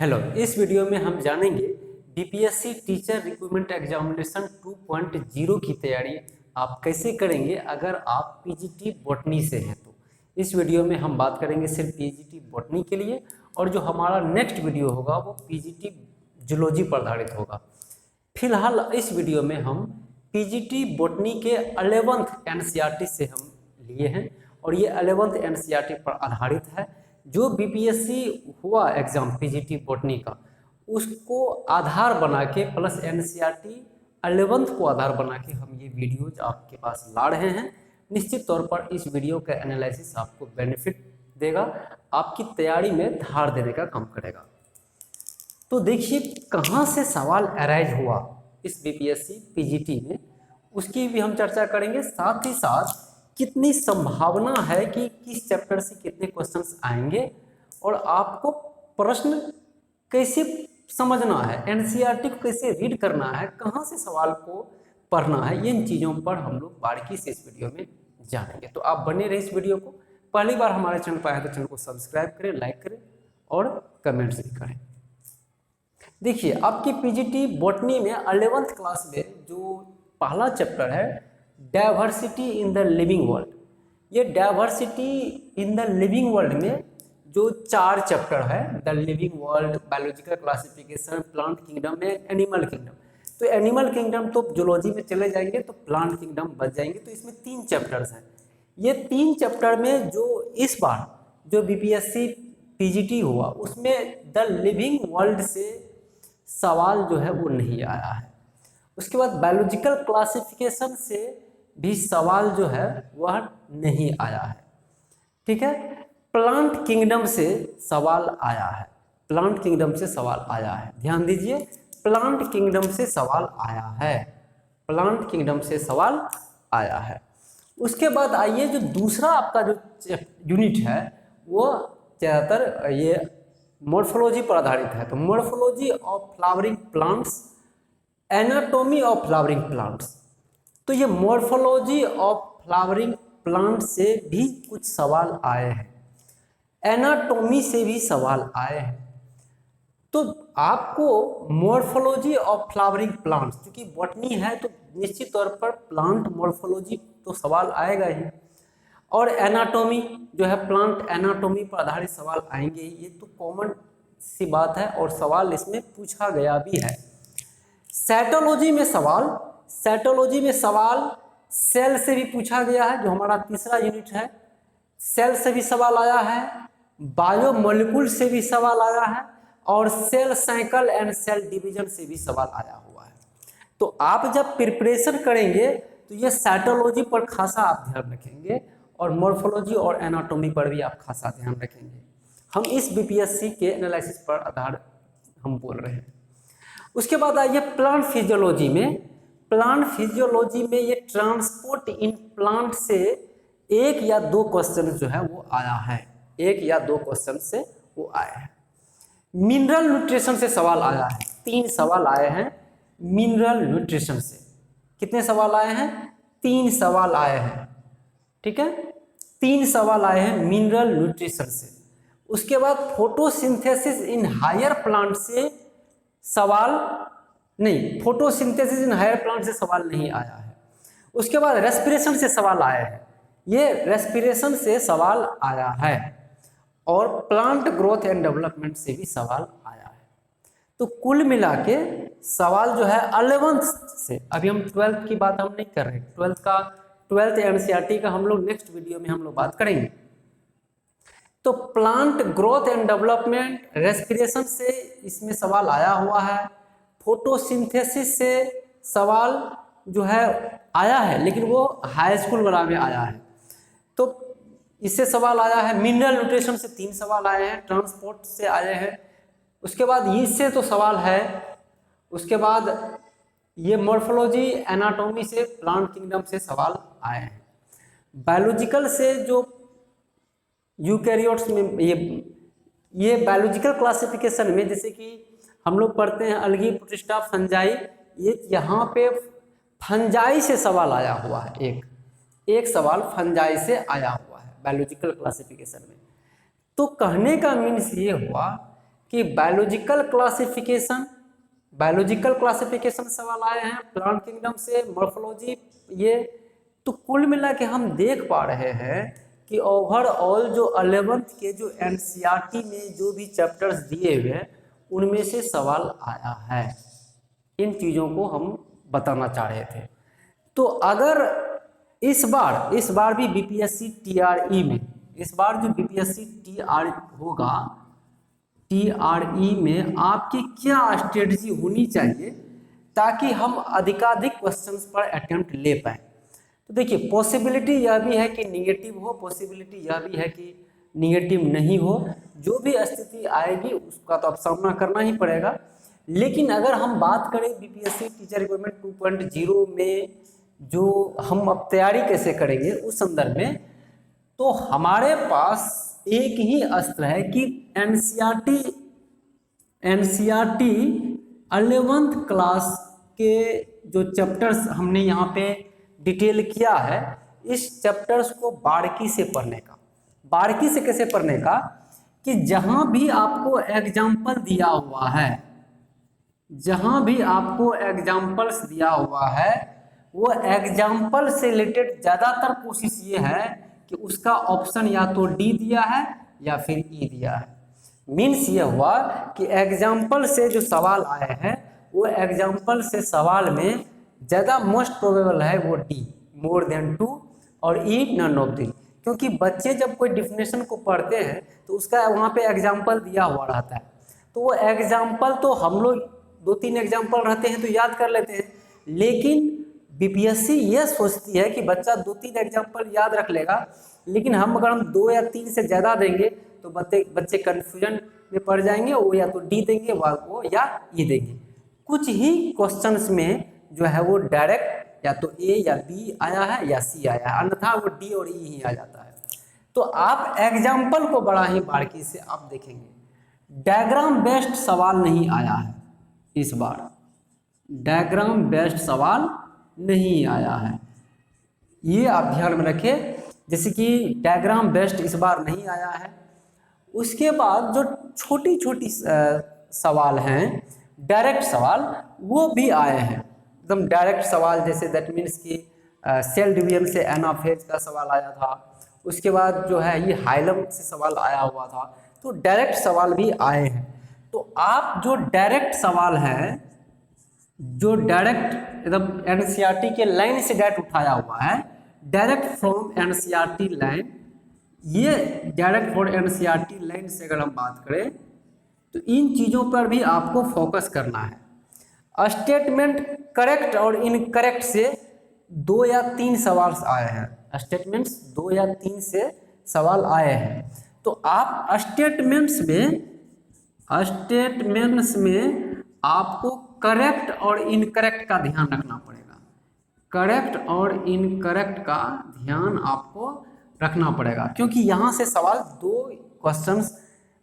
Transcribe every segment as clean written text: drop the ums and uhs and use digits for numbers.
Hello, इस video में हम जानेंगे बीपीएससी टीचर रिक्रूटमेंट एग्जामिनेशन 2.0 की तैयारी आप कैसे करेंगे अगर आप पीजीटी बॉटनी से हैं। तो इस वीडियो में हम बात करेंगे सिर्फ पीजीटी बॉटनी के लिए, और जो हमारा नेक्स्ट वीडियो होगा वो पीजीटी जूलॉजी पर आधारित होगा। फिलहाल इस वीडियो में हम पीजीटी बॉटनी के 11th एनसीईआरटी से हम लिए हैं, और ये 11th एनसीईआरटी पर आधारित है। जो बीपीएससी हुआ एग्जाम पीजीटी बॉटनी का, उसको आधार बना के प्लस एनसीईआरटी 11th को आधार बना के हम ये वीडियोज आपके पास ला रहे हैं। निश्चित तौर पर इस वीडियो का एनालिसिस आपको बेनिफिट देगा, आपकी तैयारी में धार देने का काम करेगा। तो देखिए कहाँ से सवाल अराइज हुआ इस बीपीएससी पीजीटी में, उसकी भी हम चर्चा करेंगे। साथ ही साथ कितनी संभावना है कि किस चैप्टर से कितने क्वेश्चंस आएंगे, और आपको प्रश्न कैसे समझना है, एनसीईआरटी को कैसे रीड करना है, कहाँ से सवाल को पढ़ना है, इन चीज़ों पर हम लोग बारीकी से इस वीडियो में जानेंगे। तो आप बने रहे इस वीडियो को। पहली बार हमारे चैनल पर आए तो चैनल को सब्सक्राइब करें, लाइक करें और कमेंट्स भी करें। देखिए आपकी पीजीटी बॉटनी में 11th क्लास में जो पहला चैप्टर है diversity in the living world, ये diversity in the living world में जो 4 चैप्टर है, the living world, biological classification, plant kingdom में एनिमल किंगडम। तो एनिमल किंगडम तो जूलॉजी में चले जाएंगे तो प्लांट किंगडम बच जाएंगे। तो इसमें 3 चैप्टर्स हैं। ये 3 चैप्टर में जो इस बार जो बीपीएससी पीजीटी हुआ उसमें द लिविंग वर्ल्ड से सवाल जो है वो नहीं आया है। उसके बाद बायोलॉजिकल क्लासिफिकेशन से भी सवाल जो है वह नहीं आया है। ठीक है, प्लांट किंगडम से सवाल आया है, प्लांट किंगडम से सवाल आया है। ध्यान दीजिए, प्लांट किंगडम से सवाल आया है, प्लांट किंगडम से सवाल आया है। उसके बाद आइए जो दूसरा आपका जो यूनिट है वो ज़्यादातर ये मॉर्फोलॉजी पर आधारित है। तो morphology of flowering plants, anatomy of flowering plants. तो ये मॉर्फोलॉजी ऑफ फ्लावरिंग प्लांट से भी कुछ सवाल आए हैं, एनाटॉमी से भी सवाल आए हैं। तो आपको मॉर्फोलॉजी ऑफ फ्लावरिंग प्लांट्स, क्योंकि बॉटनी है तो निश्चित तौर पर प्लांट मॉर्फोलॉजी तो सवाल आएगा ही, और एनाटॉमी जो है प्लांट एनाटॉमी पर आधारित सवाल आएंगे। ये तो कॉमन सी बात है और सवाल इसमें पूछा गया भी है। साइटोलॉजी में सवाल, साइटोलॉजी में सवाल सेल से भी पूछा गया है, जो हमारा तीसरा यूनिट है। सेल से भी सवाल आया है, बायोमोलिक्यूल से भी सवाल आया है, और cell cycle and cell division से भी सवाल आया हुआ है। तो आप जब प्रिपरेशन करेंगे तो ये साइटोलॉजी पर खासा आप ध्यान रखेंगे, और मॉर्फोलॉजी और एनाटॉमी पर भी आप खासा ध्यान रखेंगे। हम इस बीपीएससी के एनालिसिस पर आधार हम बोल रहे हैं। उसके बाद आइए प्लांट फिजियोलॉजी में। प्लांट फिजियोलॉजी में ये ट्रांसपोर्ट इन प्लांट से 1 या 2 क्वेश्चन जो है वो आया है, 1 या 2 क्वेश्चन से वो आए हैं। मिनरल न्यूट्रिशन से सवाल आया है, 3 सवाल आए हैं मिनरल न्यूट्रिशन से। कितने सवाल आए हैं? 3 सवाल आए हैं। ठीक है, 3 सवाल आए हैं मिनरल न्यूट्रिशन से। उसके बाद फोटोसिंथेसिस इन हायर प्लांट से सवाल नहीं, फोटोसिंथेसिस इन हायर प्लांट से सवाल नहीं आया है। उसके बाद रेस्पिरेशन से सवाल आए हैं, ये रेस्पिरेशन से सवाल आया है, और प्लांट ग्रोथ एंड डेवलपमेंट से भी सवाल आया है। तो कुल मिला के सवाल जो है 11th से, अभी हम 12th की बात हम नहीं कर रहे, 12th एनसीईआरटी का हम लोग नेक्स्ट वीडियो में हम लोग बात करेंगे। तो plant growth and development, respiration से इसमें सवाल आया हुआ है, फोटोसिंथेसिस से सवाल जो है आया है, लेकिन वो हाई स्कूल वाला में आया है, तो इससे सवाल आया है। मिनरल न्यूट्रिशन से 3 सवाल आए हैं, ट्रांसपोर्ट से आए हैं। उसके बाद इससे तो सवाल है। उसके बाद ये मॉर्फोलॉजी एनाटॉमी से, प्लांट किंगडम से सवाल आए हैं। बायोलॉजिकल से जो यूकैरियोट्स में ये बायोलॉजिकल क्लासिफिकेशन में जैसे कि हम लोग पढ़ते हैं अलगी, प्रोटिस्टा, फंजाई, ये यहाँ पे फंजाई से सवाल आया हुआ है। एक सवाल फंजाई से आया हुआ है बायोलॉजिकल क्लासिफिकेशन में। तो कहने का मीन्स ये हुआ कि बायोलॉजिकल क्लासिफिकेशन सवाल आए हैं, प्लांट किंगडम से, मॉर्फोलॉजी, ये तो कुल मिला के हम देख पा रहे हैं कि ओवरऑल जो 11th के जो एनसीईआरटी में जो भी चैप्टर्स दिए हुए हैं उनमें से सवाल आया है। इन चीज़ों को हम बताना चाह रहे थे। तो अगर इस बार भी बीपीएससी टीआरई में, इस बार जो बीपीएससी टीआर होगा, टीआरई में आपकी क्या स्ट्रेटजी होनी चाहिए ताकि हम अधिकाधिक क्वेश्चंस पर अटेम्प्ट ले पाएँ। तो देखिए, पॉसिबिलिटी यह भी है कि निगेटिव हो, पॉसिबिलिटी यह भी है कि निगेटिव नहीं हो। जो भी स्थिति आएगी उसका तो अब सामना करना ही पड़ेगा। लेकिन अगर हम बात करें बीपीएससी टीचर रिक्रूटमेंट 2.0 में जो हम अब तैयारी कैसे करेंगे उस संदर्भ में, तो हमारे पास एक ही अस्त्र है कि एनसीईआरटी 11th क्लास के जो चैप्टर्स हमने यहाँ पे डिटेल किया है, इस चैप्टर्स को बारीकी से पढ़ने का। बारीकी से कैसे पढ़ने का कि जहाँ भी आपको एग्जाम्पल दिया हुआ है, जहाँ भी आपको एग्जाम्पल्स दिया हुआ है, वो एग्जाम्पल से रिलेटेड ज़्यादातर कोशिश ये है कि उसका ऑप्शन या तो डी दिया है या फिर ई दिया है। मीन्स ये हुआ कि एग्जाम्पल से जो सवाल आए हैं वो एग्जाम्पल से सवाल में ज़्यादा मोस्ट प्रोबेबल है वो डी, मोर देन 2, और ई नन ऑफ दी। क्योंकि बच्चे जब कोई डिफिनेशन को पढ़ते हैं तो उसका वहाँ पे एग्जाम्पल दिया हुआ रहता है, तो वो एग्जाम्पल तो हम लोग 2-3 एग्जाम्पल रहते हैं तो याद कर लेते हैं। लेकिन बीपीएससी ये सोचती है कि बच्चा 2-3 एग्जाम्पल याद रख लेगा, लेकिन अगर हम 2 या 3 से ज़्यादा देंगे तो बच्चे कन्फ्यूजन में पड़ जाएंगे, वो या तो डी देंगे वो या ई देंगे। कुछ ही क्वेश्चंस में जो है वो डायरेक्ट या तो ए या बी आया है या सी आया है, अन्यथा वो डी और ई ही आ जाता है। तो आप एग्जाम्पल को बड़ा ही बारीकी से आप देखेंगे। डायग्राम बेस्ड सवाल नहीं आया है इस बार, डायग्राम बेस्ड सवाल नहीं आया है, ये आप ध्यान में रखें। जैसे कि डायग्राम बेस्ड इस बार नहीं आया है। उसके बाद जो छोटी छोटी सवाल हैं, डायरेक्ट सवाल, वो भी आए हैं एकदम डायरेक्ट सवाल। जैसे दैट मीन्स कि सेल डिवीजन से एनाफेज का सवाल आया था। उसके बाद जो है ये हाइलम से सवाल आया हुआ था। तो डायरेक्ट सवाल भी आए हैं। तो आप जो डायरेक्ट सवाल हैं, जो डायरेक्ट एकदम एनसीईआरटी के लाइन से डायरेक्ट उठाया हुआ है, डायरेक्ट फ्रॉम एनसीईआरटी लाइन, ये डायरेक्ट फ्रॉम एनसीईआरटी लाइन से अगर हम बात करें तो इन चीज़ों पर भी आपको फोकस करना है। स्टेटमेंट करेक्ट और इनकरेक्ट से 2 या 3 सवाल आए हैं। स्टेटमेंट्स 2 या 3 से सवाल आए हैं। तो आप स्टेटमेंट्स में आपको करेक्ट और इनकरेक्ट का ध्यान रखना पड़ेगा। करेक्ट और इनकरेक्ट का ध्यान आपको रखना पड़ेगा, क्योंकि यहाँ से सवाल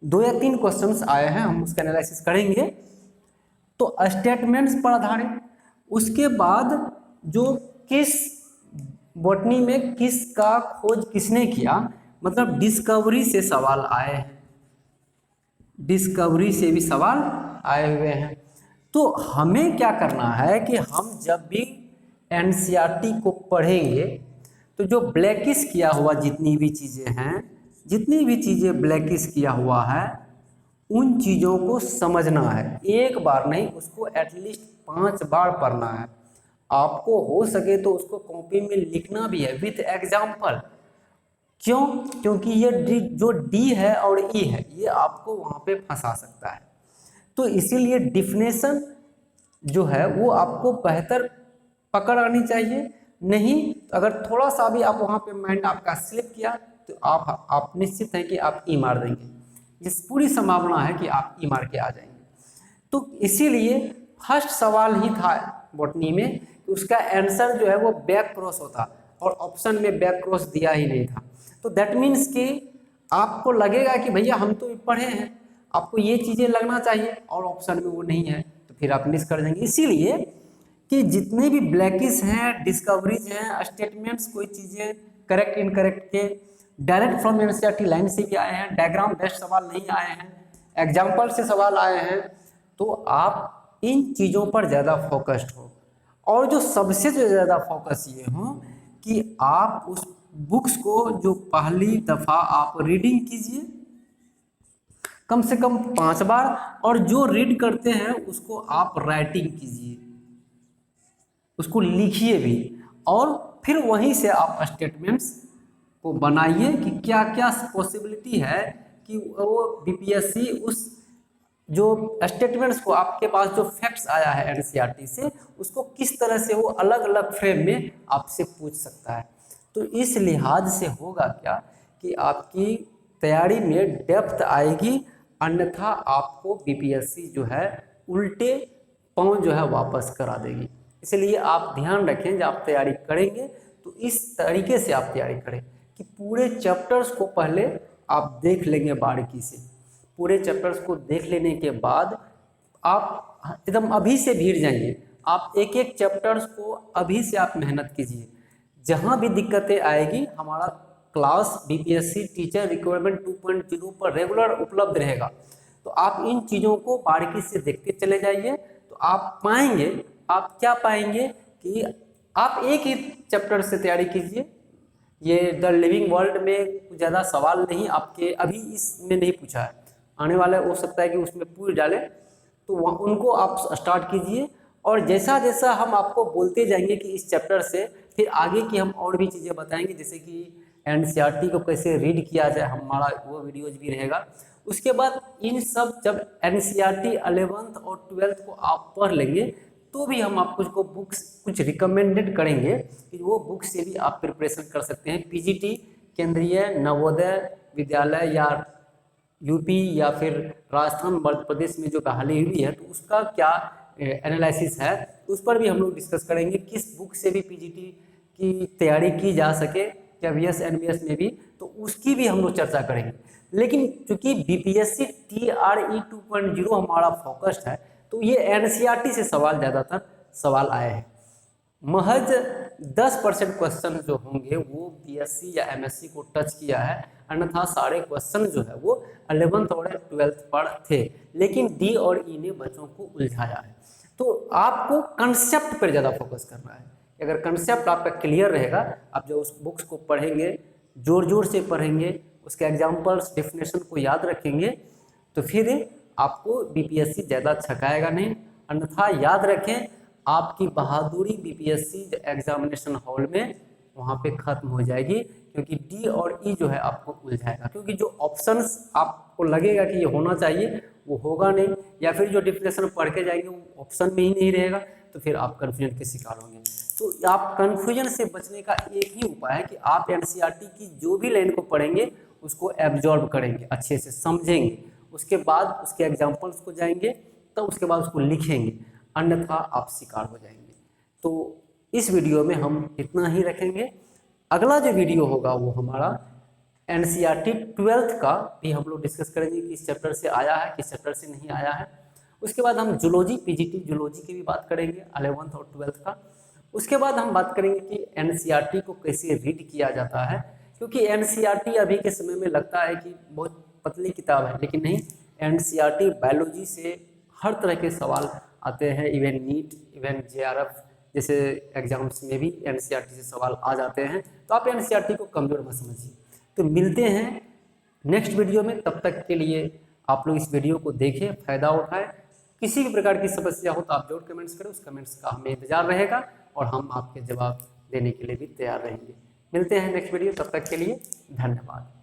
2 या 3 क्वेश्चंस आए हैं, हम उसका एनालिसिस करेंगे। तो स्टेटमेंट्स पर आधारित, उसके बाद जो किस बॉटनी में किसका खोज किसने किया, मतलब डिस्कवरी से सवाल आए हैं, डिस्कवरी से भी सवाल आए हुए हैं। तो हमें क्या करना है कि हम जब भी एनसीईआरटी को पढ़ेंगे तो जो ब्लैकिश किया हुआ जितनी भी चीज़ें हैं, जितनी भी चीज़ें ब्लैकिश किया हुआ है, उन चीज़ों को समझना है। एक बार नहीं, उसको एटलीस्ट 5 बार पढ़ना है। आपको हो सके तो उसको कॉपी में लिखना भी है विथ एग्जाम्पल। क्यों? क्योंकि ये जो डी है और ई है, ये आपको वहाँ पे फंसा सकता है। तो इसीलिए डिफिनेशन जो है वो आपको बेहतर पकड़ आनी चाहिए। नहीं तो अगर थोड़ा सा भी आप वहाँ पे माइंड आपका स्लिप किया तो आप निश्चित हैं कि आप ई मार देंगे। इस पूरी संभावना है कि आप ई मार के आ जाएंगे। तो इसीलिए फर्स्ट सवाल ही था बॉटनी में कि उसका आंसर जो है वो बैक क्रॉस होता, और ऑप्शन में बैक क्रॉस दिया ही नहीं था। तो दैट मीन्स कि आपको लगेगा कि भैया हम तो पढ़े हैं, आपको ये चीज़ें लगना चाहिए, और ऑप्शन में वो नहीं है, तो फिर आप मिस कर देंगे। इसीलिए कि जितने भी ब्लैकिश हैं, डिस्कवरीज हैं, स्टेटमेंट्स, कोई चीज़ें करेक्ट इनकरेक्ट के डायरेक्ट फ्रॉम एनसीईआरटी लाइन से भी आए हैं, डायग्राम बेस्ड सवाल नहीं आए हैं, एग्जाम्पल से सवाल आए हैं, तो आप इन चीज़ों पर ज़्यादा फोकस्ड हो, और जो सबसे ज़्यादा फोकस ये हो कि आप उस बुक्स को जो पहली दफ़ा आप रीडिंग कीजिए कम से कम 5 बार, और जो रीड करते हैं उसको आप राइटिंग कीजिए, उसको लिखिए भी, और फिर वहीं से आप स्टेटमेंट्स को बनाइए कि क्या क्या पॉसिबिलिटी है कि वो बीपीएससी उस जो स्टेटमेंट्स को, आपके पास जो फैक्ट्स आया है एनसीईआरटी से, उसको किस तरह से वो अलग अलग फ्रेम में आपसे पूछ सकता है। तो इस लिहाज से होगा क्या कि आपकी तैयारी में डेप्थ आएगी, अन्यथा आपको बीपीएससी जो है उल्टे पाँव जो है वापस करा देगी। इसलिए आप ध्यान रखें, जब आप तैयारी करेंगे तो इस तरीके से आप तैयारी करें कि पूरे चैप्टर्स को पहले आप देख लेंगे बारीकी से। पूरे चैप्टर्स को देख लेने के बाद आप एकदम अभी से भीड़ जाइए, आप एक एक चैप्टर्स को अभी से आप मेहनत कीजिए। जहाँ भी दिक्कतें आएगी, हमारा क्लास बीपीएससी टीचर रिक्वायरमेंट 2.0 पर रेगुलर उपलब्ध रहेगा, तो आप इन चीज़ों को बारीकी से देखते चले जाइए, तो आप पाएंगे, आप क्या पाएंगे कि आप एक ही चैप्टर से तैयारी कीजिए। ये द लिविंग वर्ल्ड में ज़्यादा सवाल नहीं आपके अभी इसमें नहीं पूछा है, आने वाला हो सकता है कि उसमें पूछ डालें, तो उनको आप स्टार्ट कीजिए, और जैसा जैसा हम आपको बोलते जाएंगे कि इस चैप्टर से फिर आगे की हम और भी चीज़ें बताएंगे, जैसे कि एनसीईआरटी को कैसे रीड किया जाए, हमारा वो वीडियोज भी रहेगा। उसके बाद इन सब जब एनसीईआरटी 11th और 12th को आप पढ़ लेंगे, तो भी हम आपको कुछ बुक्स कुछ रिकमेंडेड करेंगे कि वो बुक से भी आप प्रिपरेशन कर सकते हैं। पीजीटी केंद्रीय नवोदय विद्यालय या यूपी या फिर राजस्थान मध्य प्रदेश में जो बहाली हुई है, तो उसका क्या एनालिसिस है, उस पर भी हम लोग डिस्कस करेंगे। किस बुक से भी पीजीटी की तैयारी की जा सके, क्या वीएस एनवीएस में भी, तो उसकी भी हम लोग चर्चा करेंगे। लेकिन चूंकि बीपीएससी टीआरई 2.0 हमारा फोकस्ड है, तो ये एनसीईआरटी से सवाल ज़्यादातर सवाल आए हैं। महज 10% क्वेश्चन जो होंगे वो बीएससी या एमएससी को टच किया है, अन्यथा सारे क्वेश्चन जो है वो 11th और 12th पर थे, लेकिन डी और ई ने बच्चों को उलझाया है। तो आपको कंसेप्ट पर ज़्यादा फोकस करना है। अगर कंसेप्ट आपका क्लियर रहेगा, आप जो उस बुक्स को पढ़ेंगे, जोर जोर से पढ़ेंगे, उसके एग्जाम्पल्स डेफिनेशन को याद रखेंगे, तो फिर आपको बीपीएससी ज़्यादा छकाएगा नहीं। अन्यथा याद रखें, आपकी बहादुरी बीपीएससी एग्जामिनेशन हॉल में वहाँ पे खत्म हो जाएगी, क्योंकि डी और ई जो है आपको उलझाएगा। क्योंकि जो ऑप्शंस आपको लगेगा कि ये होना चाहिए वो होगा नहीं, या फिर जो डेफिनेशन पढ़ के जाएंगे वो ऑप्शन में ही नहीं रहेगा, तो फिर आप कन्फ्यूजन के शिकार होंगे। तो आप कन्फ्यूजन से बचने का एक ही उपाय है कि आप एनसीईआरटी की जो भी लाइन को पढ़ेंगे उसको एब्जॉर्ब करेंगे, अच्छे से समझेंगे, उसके बाद उसके एग्जाम्पल्स को जाएंगे, तब उसके बाद उसको लिखेंगे, अन्यथा आप शिकार हो जाएंगे। तो इस वीडियो में हम इतना ही रखेंगे। अगला जो वीडियो होगा वो हमारा एनसीईआरटी 12th का भी हम लोग डिस्कस करेंगे, किस चैप्टर से आया है, किस चैप्टर से नहीं आया है। उसके बाद हम जूलॉजी पीजीटी जूलॉजी की भी बात करेंगे 11th और 12th का। उसके बाद हम बात करेंगे कि एनसीईआरटी को कैसे रीड किया जाता है, क्योंकि एनसीईआरटी अभी के समय में लगता है कि बहुत पतली किताब है, लेकिन नहीं, एनसीईआरटी बायोलॉजी से हर तरह के सवाल आते हैं। इवन नीट, इवन जेआरएफ जैसे एग्जाम्स में भी एनसीईआरटी से सवाल आ जाते हैं, तो आप एनसीईआरटी को कमज़ोर मत समझिए। तो मिलते हैं नेक्स्ट वीडियो में, तब तक के लिए आप लोग इस वीडियो को देखें, फ़ायदा उठाएं। किसी भी प्रकार की समस्या हो तो आप जरूर कमेंट्स करें, उस कमेंट्स का हमें इंतजार रहेगा और हम आपके जवाब देने के लिए भी तैयार रहेंगे। मिलते हैं नेक्स्ट वीडियो, तब तक के लिए धन्यवाद।